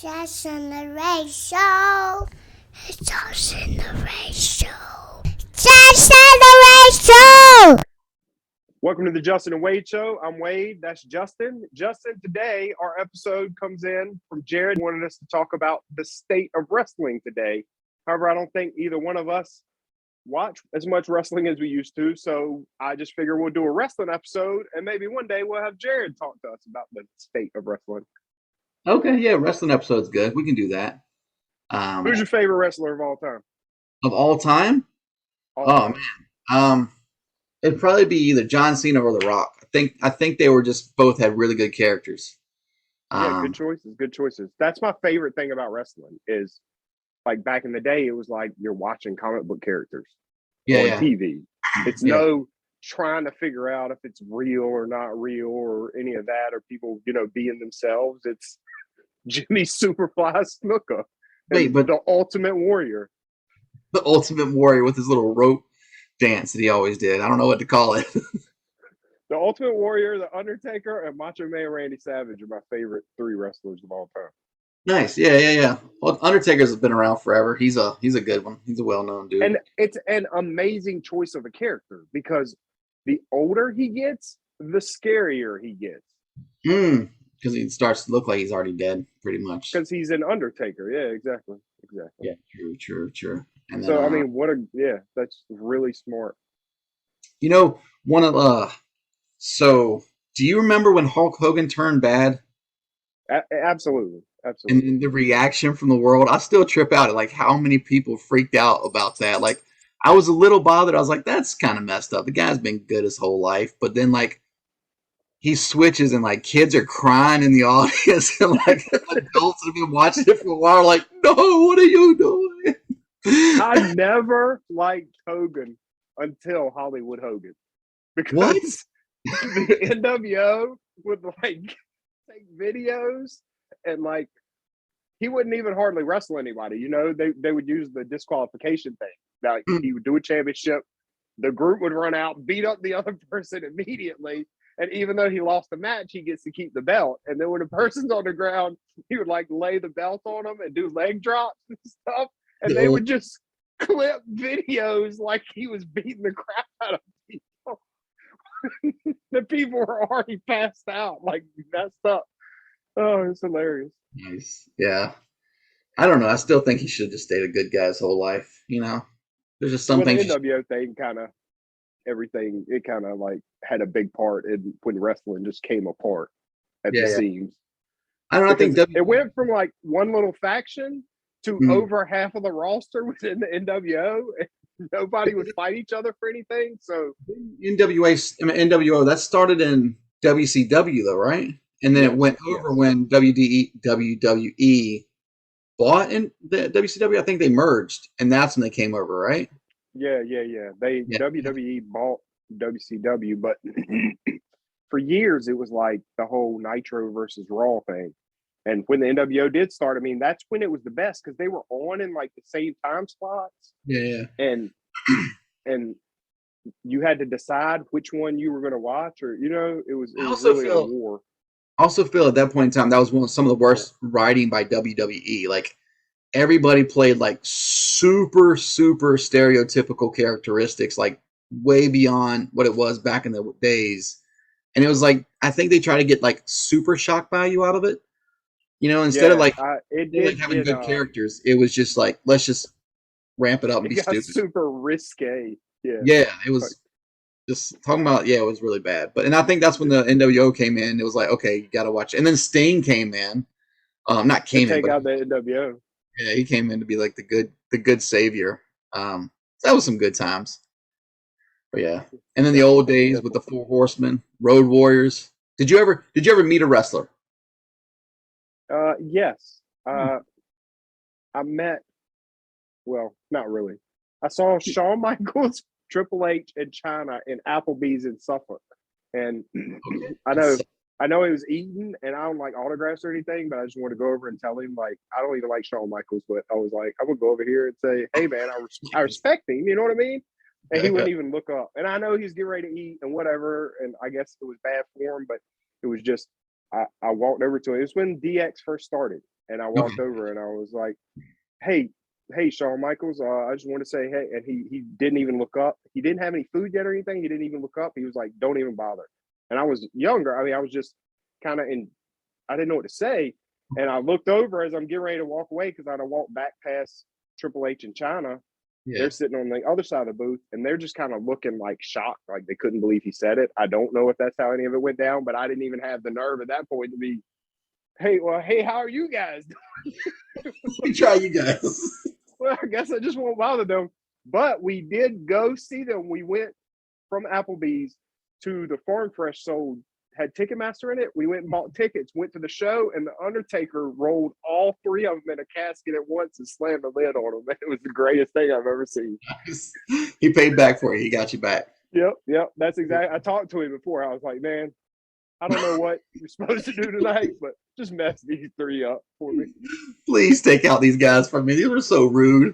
Jason the Ray Show. Jason the Ray Show. Jason the Ray Show. Welcome to the Justin and Wade Show. I'm Wade. That's Justin. Justin, today our episode comes in from Jared. He wanted us to talk about the state of wrestling today. However, I don't think either one of us watch as much wrestling as we used to. So I just figure we'll do a wrestling episode, and maybe one day we'll have Jared talk to us about the state of wrestling. Okay, yeah, wrestling episode's good. We can do that. Who's your favorite wrestler of all time? Of all time? Man. It'd probably be either John Cena or The Rock. I think they were just both had really good characters. Yeah, good choices. Good choices. That's my favorite thing about wrestling is, like, back in the day, it was like you're watching comic book characters on TV. It's no trying to figure out if it's real or not real or any of that, or people, being themselves. It's Jimmy Superfly Snuka, but the Ultimate Warrior. The Ultimate Warrior with his little rope dance that he always did. I don't know what to call it. The Ultimate Warrior, The Undertaker, and Macho Man Randy Savage are my favorite three wrestlers of all time. Nice. Yeah. Well, Undertaker's been around forever. He's a good one. He's a well-known dude. And it's an amazing choice of a character because the older he gets, the scarier he gets. Because he starts to look like he's already dead, pretty much. Because he's an Undertaker. Yeah, exactly. Yeah, true. And then, that's really smart. So do you remember when Hulk Hogan turned bad? Absolutely. And the reaction from the world, I still trip out at like how many people freaked out about that. Like, I was a little bothered. I was like, that's kind of messed up. The guy's been good his whole life, but then like he switches and like kids are crying in the audience and like adults have been watching it for a while. Like, no, what are you doing? I never liked Hogan until Hollywood Hogan because the NWO would like take videos and like he wouldn't even hardly wrestle anybody. They would use the disqualification thing. Like he would do a championship, the group would run out, beat up the other person immediately, and even though he lost the match, he gets to keep the belt. And then when the person's on the ground, he would like lay the belt on them and do leg drops and stuff, and they would just clip videos like he was beating the crap out of people. The people were already passed out, like messed up. Oh, it's hilarious. Nice. Yeah. I don't know. I still think he should have just stayed a good guy his whole life. There's just some things. The NWO thing kind of everything. It kind of like had a big part in when wrestling just came apart at the seams. I don't know. I think it went from like one little faction to over half of the roster within the NWO. Nobody would fight each other for anything. So NWO that started in WCW though, right? And then it went over when WWE bought in the WCW. I think they merged, and that's when they came over, right? Yeah. WWE bought WCW, but for years it was like the whole Nitro versus Raw thing. And when the NWO did start, that's when it was the best because they were on in like the same time slots. Yeah. And you had to decide which one you were going to watch, or it was really a war. I also feel at that point in time that was some of the worst writing by WWE. Like everybody played like super stereotypical characteristics, like way beyond what it was back in the days. And it was like I think they try to get like super shock value out of it. Instead of like having good characters, it was just like let's just ramp it up and be stupid. Super risque. Yeah, it was just talking about. Yeah, it was really bad. And I think that's when the NWO came in. It was like, okay, you got to watch it. And then Sting came in. Not came in, take out the NWO. Yeah, he came in to be like the good savior. So that was some good times. But yeah, and then the old days with the Four Horsemen, Road Warriors. Did you ever meet a wrestler? Yes. I met. Well, not really. I saw Shawn Michaels, Triple H, and China in Applebee's in Suffolk, and I know he was eating, and I don't like autographs or anything, but I just want to go over and tell him like I don't even like Shawn Michaels, but I was like I'm gonna go over here and say, hey man, I respect him, you know what I mean? And he wouldn't even look up, and I know he's getting ready to eat and whatever, and I guess it was bad for him, but it was just I walked over to him. It was when DX first started, And I walked over and I was like, hey, Shawn Michaels, I just want to say hey. And he didn't even look up. He didn't have any food yet or anything. He didn't even look up. He was like, don't even bother. And I was younger. I mean, I was just kind of I didn't know what to say. And I looked over as I'm getting ready to walk away because I'd walked back past Triple H in China. Yeah. They're sitting on the other side of the booth and they're just kind of looking like shocked, like they couldn't believe he said it. I don't know if that's how any of it went down, but I didn't even have the nerve at that point to be, hey, how are you guys doing? We try you guys. Well, I guess I just won't bother them. But we did go see them. We went from Applebee's to the Farm Fresh had Ticketmaster in it. We went and bought tickets, went to the show, and the Undertaker rolled all three of them in a casket at once and slammed the lid on them. It was the greatest thing I've ever seen. He paid back for you. He got you back. Yep. That's exactly. I talked to him before. I was like, man, I don't know what you're supposed to do tonight, but just mess these three up for me. Please take out these guys from me. These were so rude.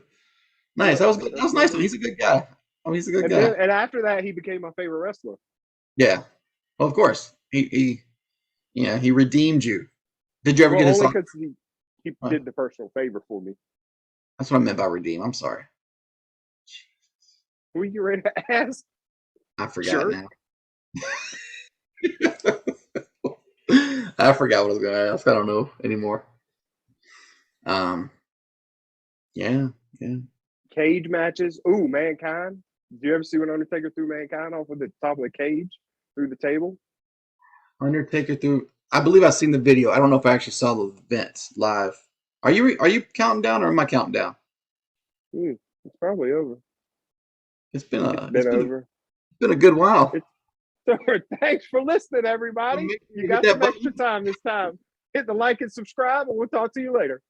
Nice. That was good. That was nice. He's a good guy. I mean, he's a good guy. And after that, he became my favorite wrestler. Yeah. Well, of course. He redeemed you. Did you ever get his? Only because he did the personal favor for me. That's what I meant by redeem. I'm sorry. Were you ready to ask? I forgot now. I forgot what I was going to ask. I don't know anymore. Yeah. Cage matches. Ooh, Mankind. Did you ever see when Undertaker threw Mankind off of the top of the cage through the table? Undertaker threw. I believe I've seen the video. I don't know if I actually saw the event live. Are you counting down or am I counting down? It's probably over. It's been over. It's been a good while. Thanks for listening, everybody. You got some extra time this time. Hit the like and subscribe, and we'll talk to you later.